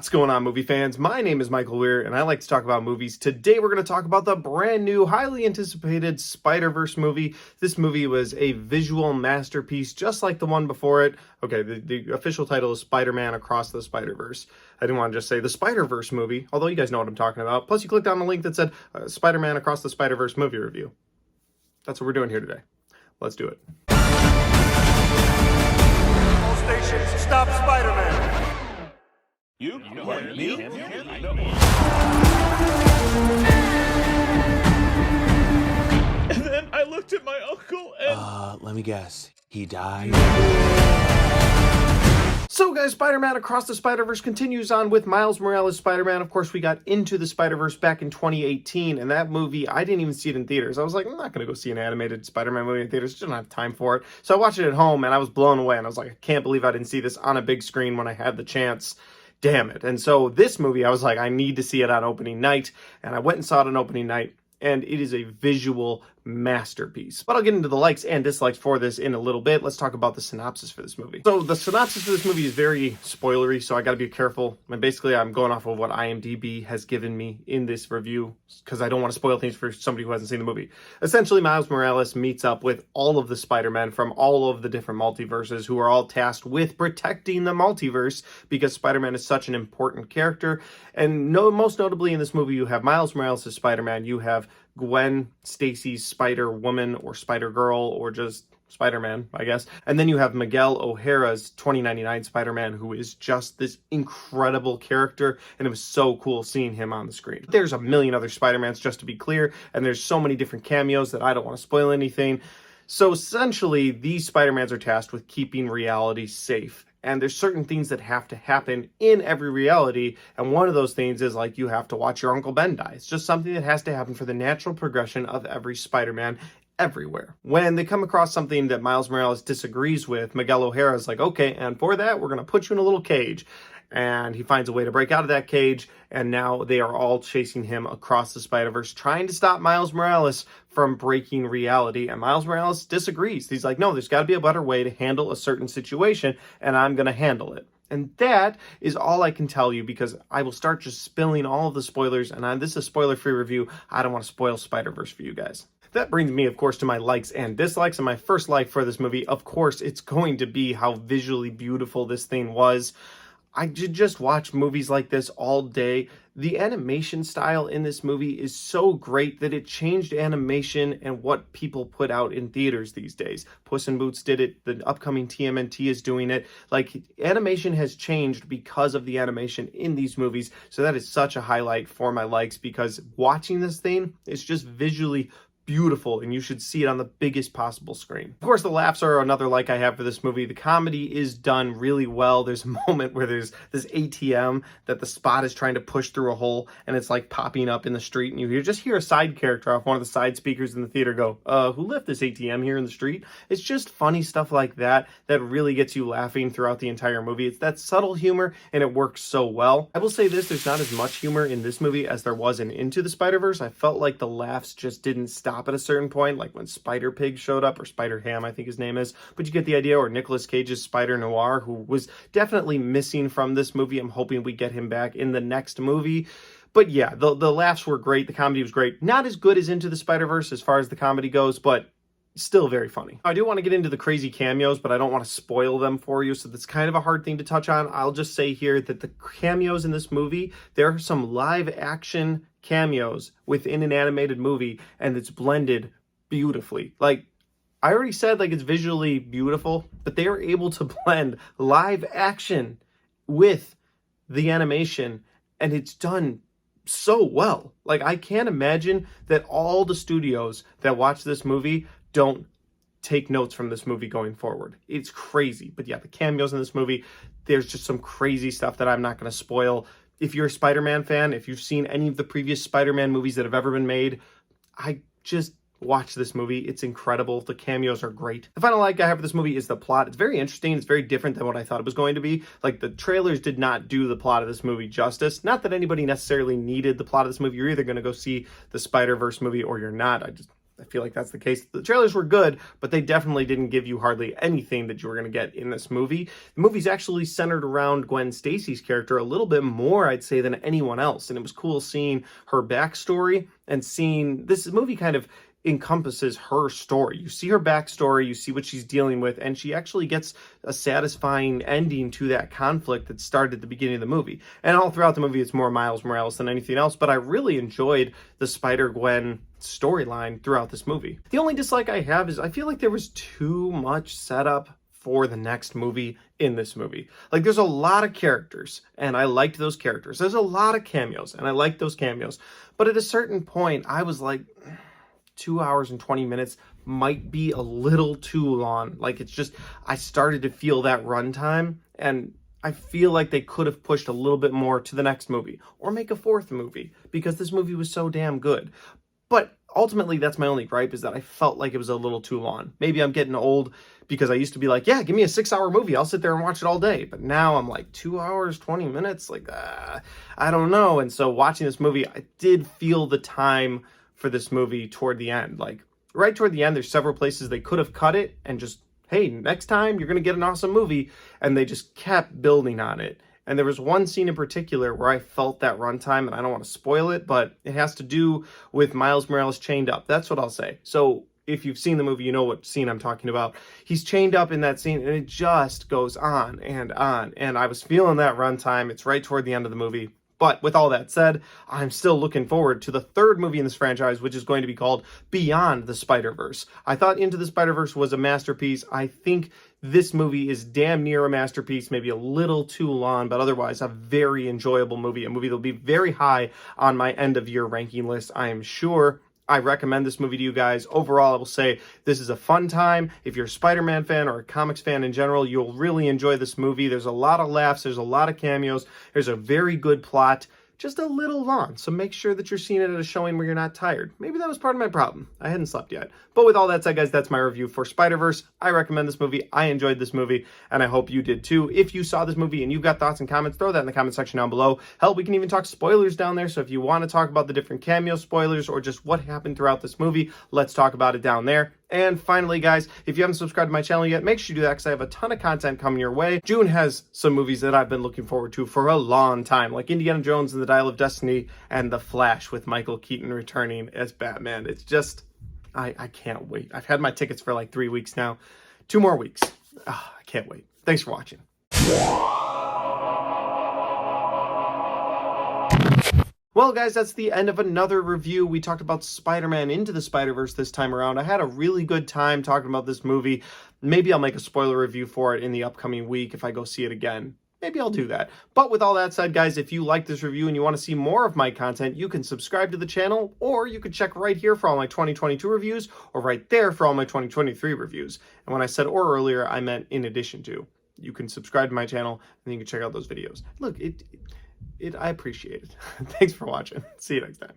What's going on, movie fans? My name is Michael Weer, and I like to talk about movies. Today, we're going to talk about the brand new, highly anticipated Spider-Verse movie. This movie was a visual masterpiece, just like the one before it. Okay, the official title is Spider-Man Across the Spider-Verse. I didn't want to just say the Spider-Verse movie, although you guys know what I'm talking about. Plus, you clicked on the link that said Spider-Man Across the Spider-Verse movie review. That's what we're doing here today. Let's do it. All stations, stop Spider-Man! You? Me? And then I looked at my uncle and... Let me guess. He died? So guys, Spider-Man Across the Spider-Verse continues on with Miles Morales' Spider-Man. Of course, we got Into the Spider-Verse back in 2018, and that movie, I didn't even see it in theaters. I was like, I'm not going to go see an animated Spider-Man movie in theaters. I just don't have time for it. So I watched it at home, and I was blown away, and I was like, I can't believe I didn't see this on a big screen when I had the chance. Damn it. And so this movie, I was like, I need to see it on opening night, and I went and saw it on opening night, and it is a visual masterpiece. But I'll get into the likes and dislikes for this in a little bit. Let's talk about the synopsis for this movie. So the synopsis for this movie is very spoilery, so I gotta be careful. And basically, I'm going off of what IMDb has given me in this review, because I don't want to spoil things for somebody who hasn't seen the movie. Essentially, Miles Morales meets up with all of the Spider-Men from all of the different multiverses, who are all tasked with protecting the multiverse, because Spider-Man is such an important character. And most notably in this movie, you have Miles Morales as Spider-Man, you have Gwen Stacy's Spider-Woman or Spider-Girl or just Spider-Man, I guess. And then you have Miguel O'Hara's 2099 Spider-Man, who is just this incredible character, and it was so cool seeing him on the screen. There's a million other Spider-Mans, just to be clear, and there's so many different cameos that I don't want to spoil anything. So essentially, these Spider-Mans are tasked with keeping reality safe. And there's certain things that have to happen in every reality. And one of those things is like you have to watch your Uncle Ben die. It's just something that has to happen for the natural progression of every Spider-Man everywhere. When they come across something that Miles Morales disagrees with, Miguel O'Hara is like, okay, and for that, we're going to put you in a little cage. And he finds a way to break out of that cage, and now they are all chasing him across the Spider-Verse, trying to stop Miles Morales from breaking reality. And Miles Morales disagrees. He's like, no, there's got to be a better way to handle a certain situation, and I'm going to handle it. And that is all I can tell you, because I will start just spilling all of the spoilers, and this is a spoiler-free review. I don't want to spoil Spider-Verse for you guys. That brings me, of course, to my likes and dislikes. And my first like for this movie, of course, it's going to be how visually beautiful this thing was. I could just watch movies like this all day. The animation style in this movie is so great that it changed animation and what people put out in theaters these days. Puss in Boots did it. The upcoming TMNT is doing it. Like, animation has changed because of the animation in these movies. So that is such a highlight for my likes, because watching this thing is just visually beautiful, and you should see it on the biggest possible screen. Of course, the laughs are another like I have for this movie. The comedy is done really well. There's a moment where there's this ATM that the Spot is trying to push through a hole, and it's like popping up in the street, and you just hear a side character off one of the side speakers in the theater go, who left this ATM here in the street? It's just funny stuff like that that really gets you laughing throughout the entire movie. It's that subtle humor, and it works so well. I will say this, there's not as much humor in this movie as there was in Into the Spider-Verse. I felt like the laughs just didn't stop at a certain point, like when Spider-Pig showed up, or Spider-Ham, I think his name is, but you get the idea, or Nicolas Cage's Spider-Noir, who was definitely missing from this movie. I'm hoping we get him back in the next movie. But yeah, the laughs were great, the comedy was great. Not as good as Into the Spider-Verse as far as the comedy goes, but still very funny. I do want to get into the crazy cameos, but I don't want to spoil them for you, so that's kind of a hard thing to touch on. I'll just say here that the cameos in this movie, there are some live action cameos within an animated movie, and it's blended beautifully. Like, I already said, like, it's visually beautiful, but they are able to blend live action with the animation, and it's done so well. Like, I can't imagine that all the studios that watch this movie don't take notes from this movie going forward. It's crazy. But yeah, the cameos in this movie, there's just some crazy stuff that I'm not going to spoil. If you're a Spider-Man fan, if you've seen any of the previous Spider-Man movies that have ever been made, I just watch this movie. It's incredible. The cameos are great. The final like I have for this movie is the plot. It's very interesting. It's very different than what I thought it was going to be. Like, the trailers did not do the plot of this movie justice. Not that anybody necessarily needed the plot of this movie. You're either going to go see the Spider-Verse movie or you're not. I feel like that's the case. The trailers were good, but they definitely didn't give you hardly anything that you were going to get in this movie. The movie's actually centered around Gwen Stacy's character a little bit more, I'd say, than anyone else. And it was cool seeing her backstory and seeing this movie kind of encompasses her story. You see her backstory, you see what she's dealing with, and she actually gets a satisfying ending to that conflict that started at the beginning of the movie. And all throughout the movie, it's more Miles Morales than anything else, but I really enjoyed the Spider-Gwen storyline throughout this movie. The only dislike I have is I feel like there was too much setup for the next movie in this movie. Like, there's a lot of characters, and I liked those characters. There's a lot of cameos, and I liked those cameos. But at a certain point, I was like, 2 hours and 20 minutes might be a little too long. Like, it's just, I started to feel that runtime, and I feel like they could have pushed a little bit more to the next movie, or make a fourth movie, because this movie was so damn good. But ultimately, that's my only gripe, is that I felt like it was a little too long. Maybe I'm getting old, because I used to be like, yeah, give me a 6-hour movie, I'll sit there and watch it all day. But now I'm like, 2 hours, 20 minutes, like, I don't know. And so watching this movie, I did feel the time for this movie toward the end. Like, right toward the end, there's several places they could have cut it and just, hey, next time you're going to get an awesome movie. And they just kept building on it. And there was one scene in particular where I felt that runtime, and I don't want to spoil it, but it has to do with Miles Morales chained up. That's what I'll say. So if you've seen the movie, you know what scene I'm talking about. He's chained up in that scene, and it just goes on and on. And I was feeling that runtime. It's right toward the end of the movie. But with all that said, I'm still looking forward to the third movie in this franchise, which is going to be called Beyond the Spider-Verse. I thought Into the Spider-Verse was a masterpiece. I think this movie is damn near a masterpiece, maybe a little too long, but otherwise a very enjoyable movie, a movie that will be very high on my end-of-year ranking list, I am sure. I recommend this movie to you guys. Overall, I will say this is a fun time. If you're a Spider-Man fan or a comics fan in general, you'll really enjoy this movie. There's a lot of laughs. There's a lot of cameos. There's a very good plot. Just a little long, so make sure that you're seeing it at a showing where you're not tired. Maybe that was part of my problem. I hadn't slept yet. But with all that said, guys, that's my review for Spider-Verse. I recommend this movie. I enjoyed this movie, and I hope you did too. If you saw this movie and you've got thoughts and comments, throw that in the comment section down below. Hell, we can even talk spoilers down there, so if you want to talk about the different cameo spoilers or just what happened throughout this movie, let's talk about it down there. And finally, guys, if you haven't subscribed to my channel yet, make sure you do that, because I have a ton of content coming your way. June has some movies that I've been looking forward to for a long time, like Indiana Jones and the Dial of Destiny and The Flash with Michael Keaton returning as Batman. It's just, I can't wait. I've had my tickets for like 3 weeks now. 2 more weeks. I can't wait. Thanks for watching. Well, guys, that's the end of another review. We talked about Spider-Man Into the Spider-Verse this time around. I had a really good time talking about this movie. Maybe I'll make a spoiler review for it in the upcoming week if I go see it again. Maybe I'll do that. But with all that said, guys, if you like this review and you want to see more of my content, you can subscribe to the channel, or you can check right here for all my 2022 reviews, or right there for all my 2023 reviews. And when I said or earlier, I meant in addition to. You can subscribe to my channel, and then you can check out those videos. Look, I appreciate it. Thanks for watching. See you next time.